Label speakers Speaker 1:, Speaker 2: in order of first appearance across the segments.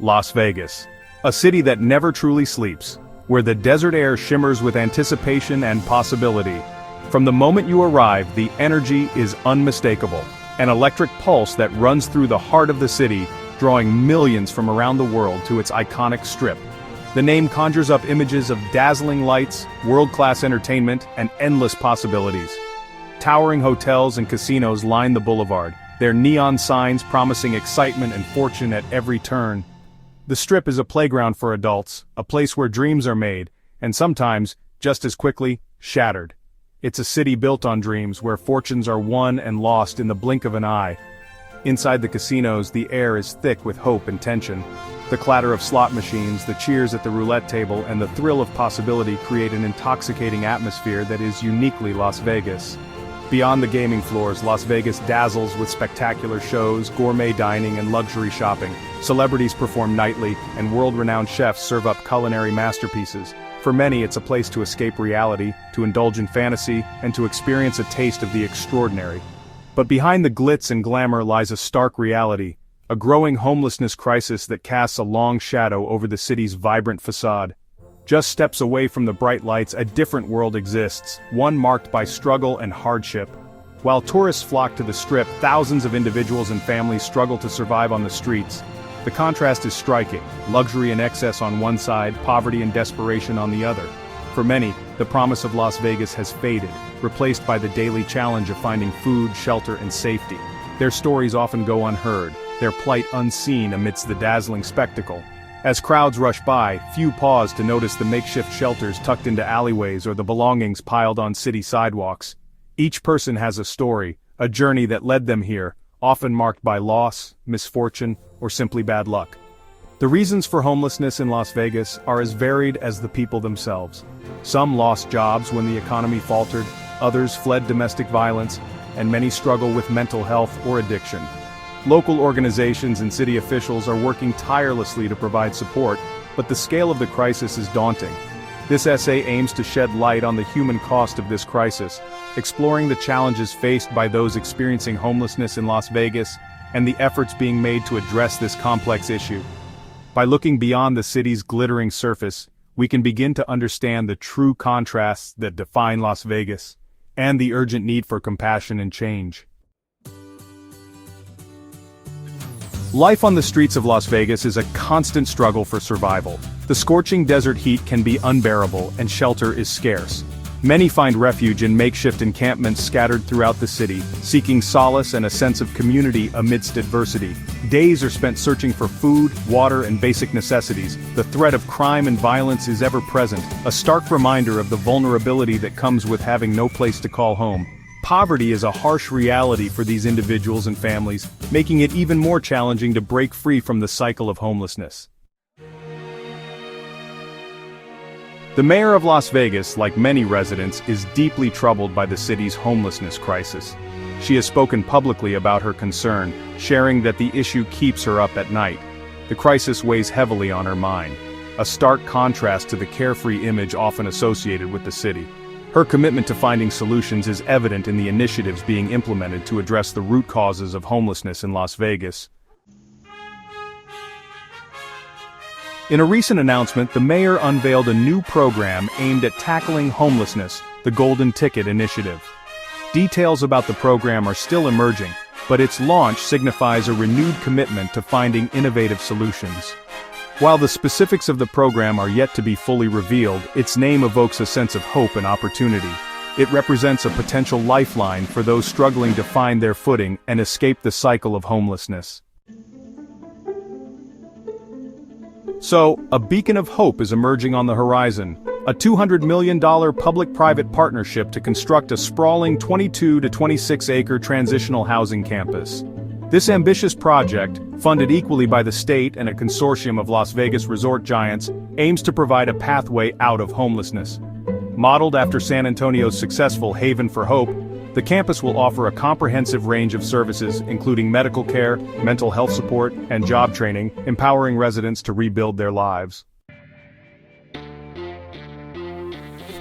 Speaker 1: Las Vegas. A city that never truly sleeps, where the desert air shimmers with anticipation and possibility. From the moment you arrive, the energy is unmistakable. An electric pulse that runs through the heart of the city, drawing millions from around the world to its iconic strip. The name conjures up images of dazzling lights, world-class entertainment, and endless possibilities. Towering hotels and casinos line the boulevard, their neon signs promising excitement and fortune at every turn. The Strip is a playground for adults, a place where dreams are made, and sometimes, just as quickly, shattered. It's a city built on dreams, where fortunes are won and lost in the blink of an eye. Inside the casinos, the air is thick with hope and tension. The clatter of slot machines, the cheers at the roulette table, and the thrill of possibility create an intoxicating atmosphere that is uniquely Las Vegas. Beyond the gaming floors, Las Vegas dazzles with spectacular shows, gourmet dining, and luxury shopping. Celebrities perform nightly, and world-renowned chefs serve up culinary masterpieces. For many, it's a place to escape reality, to indulge in fantasy, and to experience a taste of the extraordinary. But behind the glitz and glamour lies a stark reality, a growing homelessness crisis that casts a long shadow over the city's vibrant facade. Just steps away from the bright lights, a different world exists, one marked by struggle and hardship. While tourists flock to the Strip, thousands of individuals and families struggle to survive on the streets. The contrast is striking, luxury and excess on one side, poverty and desperation on the other. For many, the promise of Las Vegas has faded, replaced by the daily challenge of finding food, shelter, and safety. Their stories often go unheard, their plight unseen amidst the dazzling spectacle. As crowds rush by, few pause to notice the makeshift shelters tucked into alleyways or the belongings piled on city sidewalks. Each person has a story, a journey that led them here, often marked by loss, misfortune, or simply bad luck. The reasons for homelessness in Las Vegas are as varied as the people themselves. Some lost jobs when the economy faltered, others fled domestic violence, and many struggle with mental health or addiction. Local organizations and city officials are working tirelessly to provide support, but the scale of the crisis is daunting. This essay aims to shed light on the human cost of this crisis, exploring the challenges faced by those experiencing homelessness in Las Vegas, and the efforts being made to address this complex issue. By looking beyond the city's glittering surface, we can begin to understand the true contrasts that define Las Vegas, and the urgent need for compassion and change. Life on the streets of Las Vegas is a constant struggle for survival. The scorching desert heat can be unbearable, and shelter is scarce. Many find refuge in makeshift encampments scattered throughout the city, seeking solace and a sense of community amidst adversity. Days are spent searching for food, water, and basic necessities. The threat of crime and violence is ever present, a stark reminder of the vulnerability that comes with having no place to call home. Poverty is a harsh reality for these individuals and families, making it even more challenging to break free from the cycle of homelessness. The mayor of Las Vegas, like many residents, is deeply troubled by the city's homelessness crisis. She has spoken publicly about her concern, sharing that the issue keeps her up at night. The crisis weighs heavily on her mind, a stark contrast to the carefree image often associated with the city. Her commitment to finding solutions is evident in the initiatives being implemented to address the root causes of homelessness in Las Vegas. In a recent announcement, the mayor unveiled a new program aimed at tackling homelessness, the Golden Ticket Initiative. Details about the program are still emerging, but its launch signifies a renewed commitment to finding innovative solutions. While the specifics of the program are yet to be fully revealed, its name evokes a sense of hope and opportunity. It represents a potential lifeline for those struggling to find their footing and escape the cycle of homelessness. So, a beacon of hope is emerging on the horizon. A $200 million public-private partnership to construct a sprawling 22 to 26-acre transitional housing campus. This ambitious project, funded equally by the state and a consortium of Las Vegas resort giants, aims to provide a pathway out of homelessness. Modeled after San Antonio's successful Haven for Hope, the campus will offer a comprehensive range of services including medical care, mental health support, and job training, empowering residents to rebuild their lives.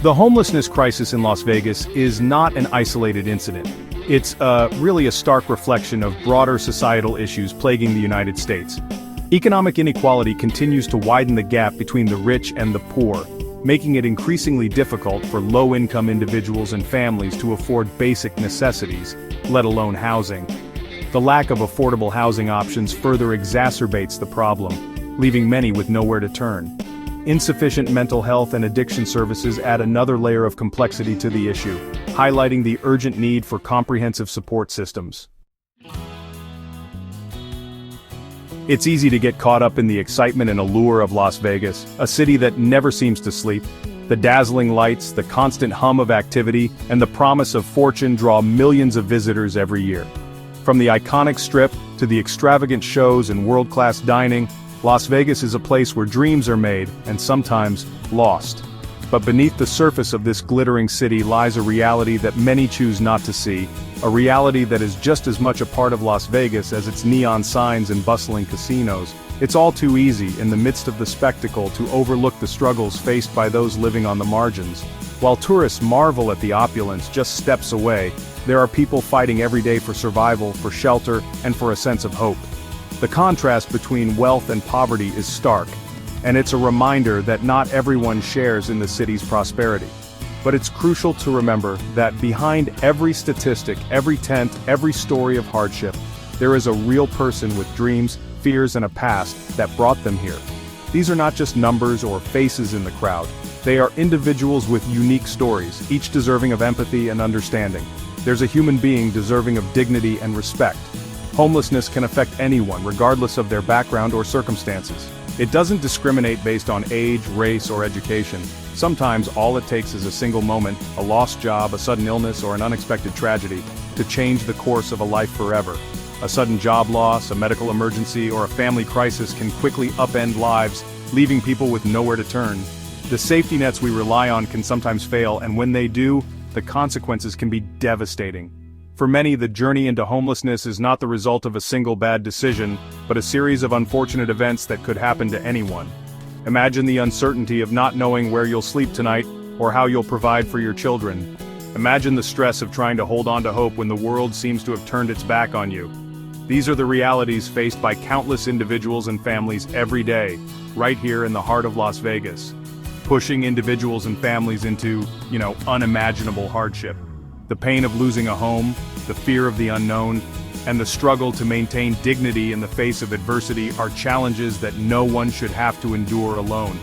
Speaker 1: The homelessness crisis in Las Vegas is not an isolated incident. It's really a stark reflection of broader societal issues plaguing the United States. Economic inequality continues to widen the gap between the rich and the poor, making it increasingly difficult for low-income individuals and families to afford basic necessities, let alone housing. The lack of affordable housing options further exacerbates the problem, leaving many with nowhere to turn. Insufficient mental health and addiction services add another layer of complexity to the issue, highlighting the urgent need for comprehensive support systems. It's easy to get caught up in the excitement and allure of Las Vegas, a city that never seems to sleep. The dazzling lights, the constant hum of activity, and the promise of fortune draw millions of visitors every year. From the iconic Strip to the extravagant shows and world-class dining, Las Vegas is a place where dreams are made, and sometimes, lost. But beneath the surface of this glittering city lies a reality that many choose not to see, a reality that is just as much a part of Las Vegas as its neon signs and bustling casinos. It's all too easy, in the midst of the spectacle, to overlook the struggles faced by those living on the margins. While tourists marvel at the opulence just steps away, there are people fighting every day for survival, for shelter, and for a sense of hope. The contrast between wealth and poverty is stark, and it's a reminder that not everyone shares in the city's prosperity. But it's crucial to remember that behind every statistic, every tent, every story of hardship, there is a real person with dreams, fears, and a past that brought them here. These are not just numbers or faces in the crowd. They are individuals with unique stories, each deserving of empathy and understanding. There's a human being deserving of dignity and respect. Homelessness can affect anyone, regardless of their background or circumstances. It doesn't discriminate based on age, race, or education. Sometimes all it takes is a single moment, a lost job, a sudden illness, or an unexpected tragedy, to change the course of a life forever. A sudden job loss, a medical emergency, or a family crisis can quickly upend lives, leaving people with nowhere to turn. The safety nets we rely on can sometimes fail, and when they do, the consequences can be devastating. For many, the journey into homelessness is not the result of a single bad decision, but a series of unfortunate events that could happen to anyone. Imagine the uncertainty of not knowing where you'll sleep tonight, or how you'll provide for your children. Imagine the stress of trying to hold on to hope when the world seems to have turned its back on you. These are the realities faced by countless individuals and families every day, right here in the heart of Las Vegas, pushing individuals and families into, unimaginable hardship. The pain of losing a home, the fear of the unknown, and the struggle to maintain dignity in the face of adversity are challenges that no one should have to endure alone.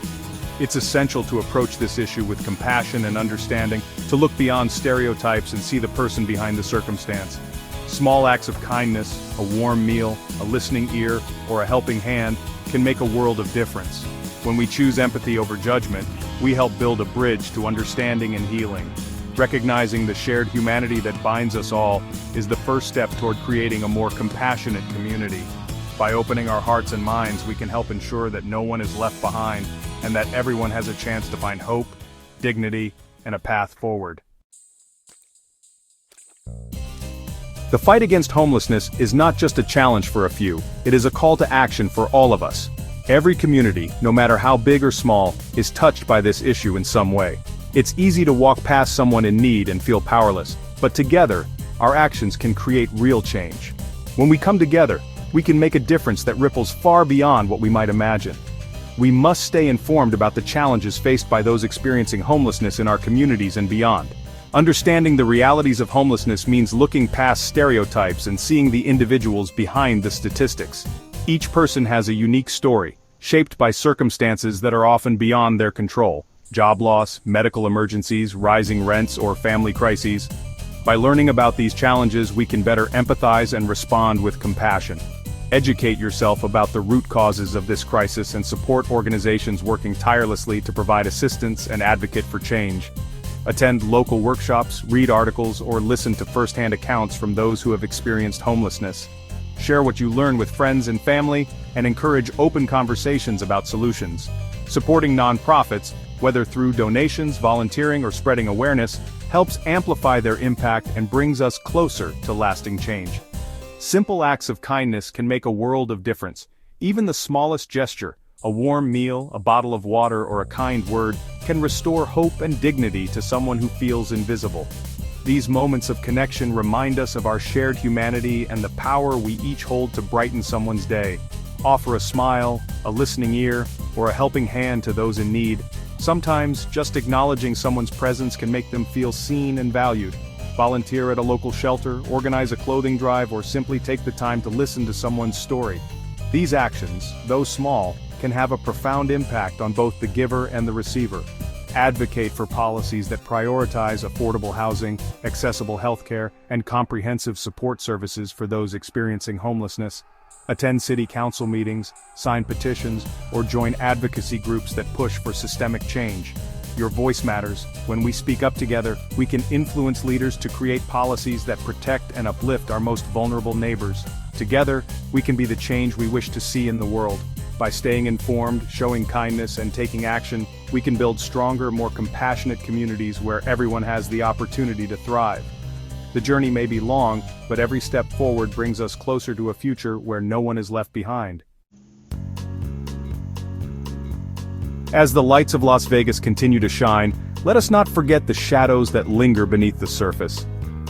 Speaker 1: It's essential to approach this issue with compassion and understanding, to look beyond stereotypes and see the person behind the circumstance. Small acts of kindness, a warm meal, a listening ear, or a helping hand can make a world of difference. When we choose empathy over judgment, we help build a bridge to understanding and healing. Recognizing the shared humanity that binds us all is the first step toward creating a more compassionate community. By opening our hearts and minds, we can help ensure that no one is left behind and that everyone has a chance to find hope, dignity, and a path forward. The fight against homelessness is not just a challenge for a few, it is a call to action for all of us. Every community, no matter how big or small, is touched by this issue in some way. It's easy to walk past someone in need and feel powerless, but together, our actions can create real change. When we come together, we can make a difference that ripples far beyond what we might imagine. We must stay informed about the challenges faced by those experiencing homelessness in our communities and beyond. Understanding the realities of homelessness means looking past stereotypes and seeing the individuals behind the statistics. Each person has a unique story, shaped by circumstances that are often beyond their control. Job loss, medical emergencies, rising rents, or family crises. By learning about these challenges, we can better empathize and respond with compassion. Educate yourself about the root causes of this crisis and support organizations working tirelessly to provide assistance and advocate for change. Attend local workshops, read articles, or listen to first-hand accounts from those who have experienced homelessness. Share what you learn with friends and family, and encourage open conversations about solutions. Supporting nonprofits, whether through donations, volunteering, or spreading awareness, helps amplify their impact and brings us closer to lasting change. Simple acts of kindness can make a world of difference. Even the smallest gesture, a warm meal, a bottle of water, or a kind word, can restore hope and dignity to someone who feels invisible. These moments of connection remind us of our shared humanity and the power we each hold to brighten someone's day. Offer a smile, a listening ear, or a helping hand to those in need. Sometimes, just acknowledging someone's presence can make them feel seen and valued. Volunteer at a local shelter, organize a clothing drive, or simply take the time to listen to someone's story. These actions, though small, can have a profound impact on both the giver and the receiver. Advocate for policies that prioritize affordable housing, accessible healthcare, and comprehensive support services for those experiencing homelessness. Attend city council meetings, sign petitions, or join advocacy groups that push for systemic change. Your voice matters. When we speak up together, we can influence leaders to create policies that protect and uplift our most vulnerable neighbors. Together, we can be the change we wish to see in the world. By staying informed, showing kindness, and taking action, we can build stronger, more compassionate communities where everyone has the opportunity to thrive. The journey may be long, but every step forward brings us closer to a future where no one is left behind. As the lights of Las Vegas continue to shine, let us not forget the shadows that linger beneath the surface.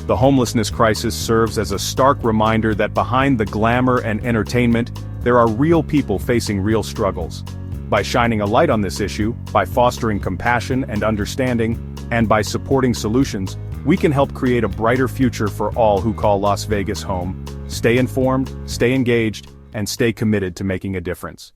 Speaker 1: The homelessness crisis serves as a stark reminder that behind the glamour and entertainment, there are real people facing real struggles. By shining a light on this issue, by fostering compassion and understanding, and by supporting solutions, we can help create a brighter future for all who call Las Vegas home. Stay informed, stay engaged, and stay committed to making a difference.